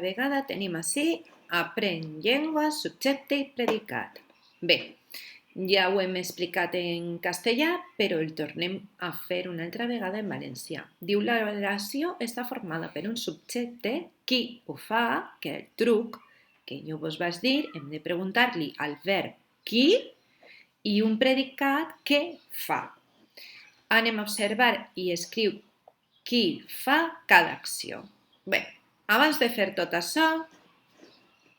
vegada tenim ací aprèn llengua, subjecte i predicat. Bé, ja ho hem explicat en castellà, però el tornem a fer una altra vegada en valencià. Diu l'oració està formada per un subjecte, qui ho fa, que el truc que jo vos vaig dir, hem de preguntar-li al verb qui i un predicat que fa. Anem a observar i escriu qui fa cada acció. Bé, abans de fer tot això,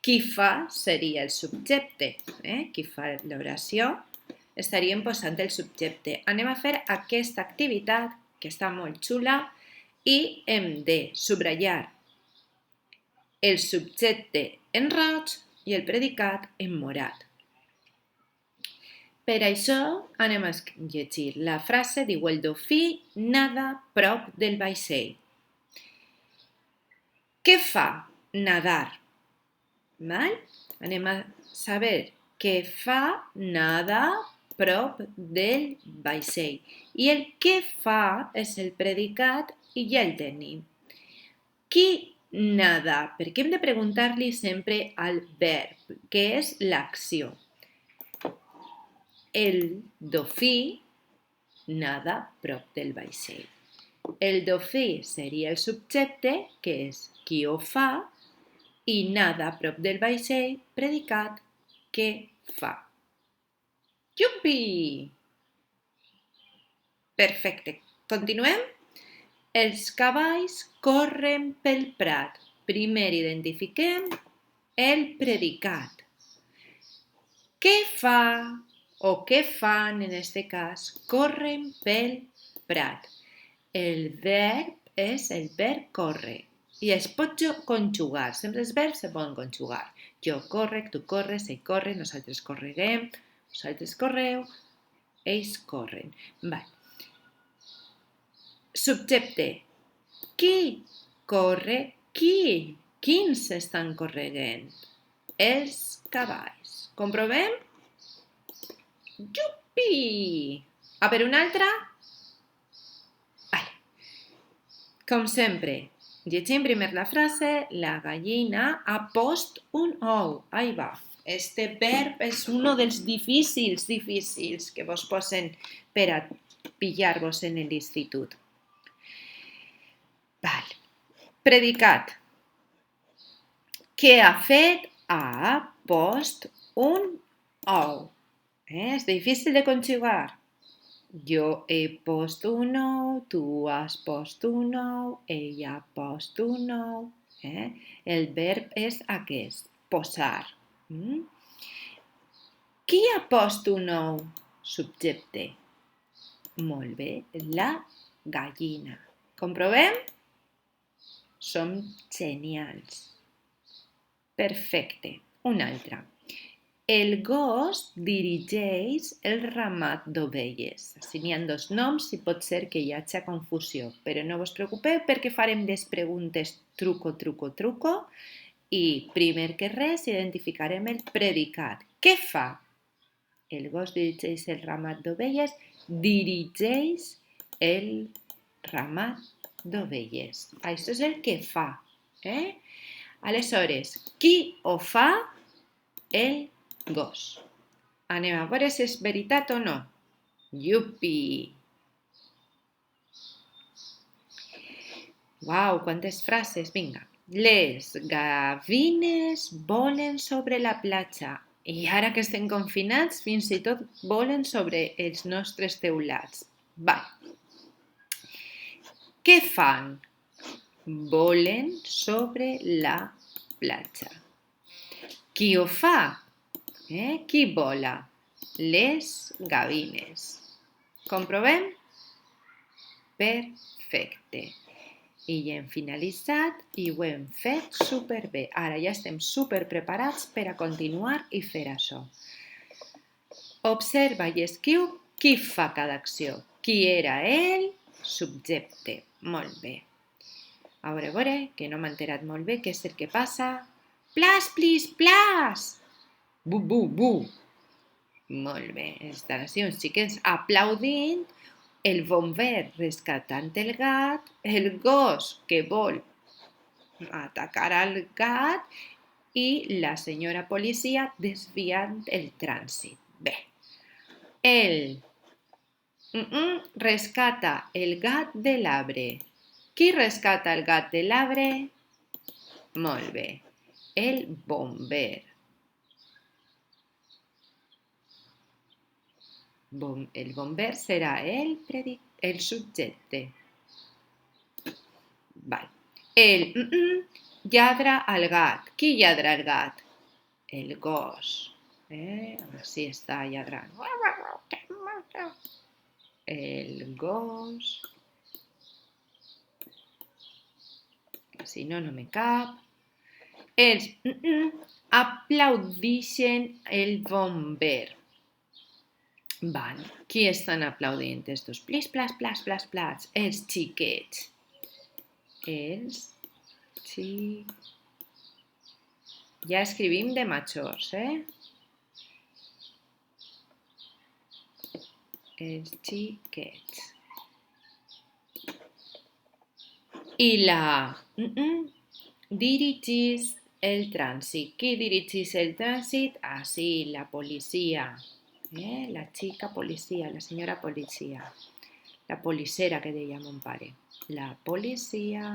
qui fa seria el subjecte. Qui fa l'oració estaríem posant el subjecte. Anem a fer aquesta activitat, que està molt xula, i hem de subratllar el subjecte en roig i el predicat en morat. Per això anem a llegir la frase, diu el dofí nada prop del vaixell. Què fa nadar? Anem a saber què fa nada prop del vaixell. I el què fa és el predicat i ja el tenim. Qui nada? Perquè hem de preguntar-li sempre al verb, que és l'acció. El dofí nada prop del vaixell. El dofí seria el subjecte, que és qui ho fa, i nada prop del vaixell, predicat, que fa. Iupi! Perfecte. Continuem? Els cavalls corren pel prat. Primer identifiquem el predicat. Què fa o què fan, en aquest cas? Corren pel prat. El verb és el verb córrer. I es pot conjugar, sempre els verbs se poden conjugar. Jo correc, tu corres, ell corre, nosaltres correguem, vosaltres correu, ells corren. Subjecte. Qui corre? Qui? Quins estan corregent? Els cavalls. Comprovem? Iupi! A per una altra? Com sempre, llegim primer la frase, la gallina ha post un ou. Ahí va. Este verb és un dels difícils que vos posen per a pillar-vos en l'institut. Predicat. Què ha fet? Ha post un ou. És difícil de conjugar. Jo he post un ou, tu has post un ou, ella ha post un ou. El verb és aquest, posar. Qui ha post un ou? Subjecte. Molt bé, la gallina. Comprovem? Som genials. Perfecte. Una altra. El gos dirigeix el ramat d'ovelles. Així n'hi ha dos noms i pot ser que hi hagi confusió, però no vos preocupeu perquè farem les preguntes truco, truco, truco i primer que res identificarem el predicat. Què fa? El gos dirigeix el ramat d'ovelles, dirigeix el ramat d'ovelles. Això és el que fa. Aleshores, qui ho fa? El gos. Anem a veure si és veritat o no. Iupi! Uau, quantes frases! Vinga. Les gavines volen sobre la platja. I ara que estem confinats, fins i tot volen sobre els nostres teulats. Què fan? Volen sobre la platja. Qui ho fa? Qui vola? Les gavines. Comprovem? Perfecte. I ja hem finalitzat i ho hem fet superbé. Ara ja estem superpreparats per a continuar i fer això. Observa i escriu qui fa cada acció. Qui era el subjecte. Molt bé. A veure, que no m'he enterat molt bé què és el que passa. Plas, plis, plas! Bu, bu, bu! Molt bé, estan així uns xiquets aplaudint, el bomber rescatant el gat, el gos que vol atacar al gat i la senyora policia desviant el trànsit. Bé, ell rescata el gat de l'arbre. Qui rescata el gat de l'arbre? Molt bé, el bomber. El bomber serà el subjecte. Vale. El lladra al gat. Qui lladra al gat? El gos. Així està lladrant. El gos. Si no, no me cap. Els aplaudixen el bomber. Vale. Qui estan aplaudint estos? Plis, plas, plas, plas, plas. Els xiquets. Ja escrivim de majors, Els xiquets. I la dirigís el trànsit. Qui dirigís el trànsit? Ah, sí, la policia. La xica policia, la senyora policia. La policera que deia mon pare. La policia.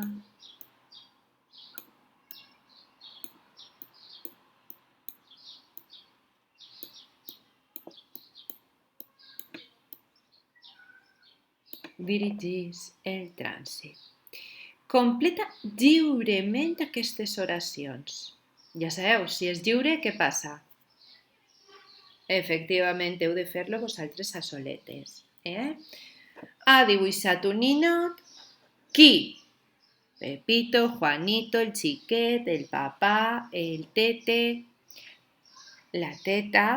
Dirigís el trànsit. Completa lliurement aquestes oracions. Ja sabeu, si és lliure, què passa? Efectivament, heu de fer-lo vosaltres a soletes. Ha dibuixat un ninot. Qui? Pepito, Juanito, el xiquet, el papà, el tete, la teta.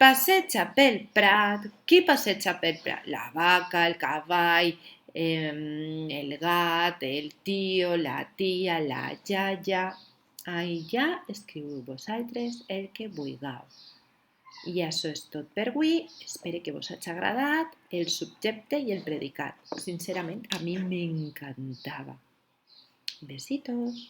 Passeja pel prat. Qui passeja pel prat? La vaca, el cavall, el gat, el tio, la tia, la iaia. Allà escriu vosaltres el que vulgueu. I això és tot per avui. Espero que vos hagi agradat el subjecte i el predicat. Sincerament, a mi m'encantava. Besitos.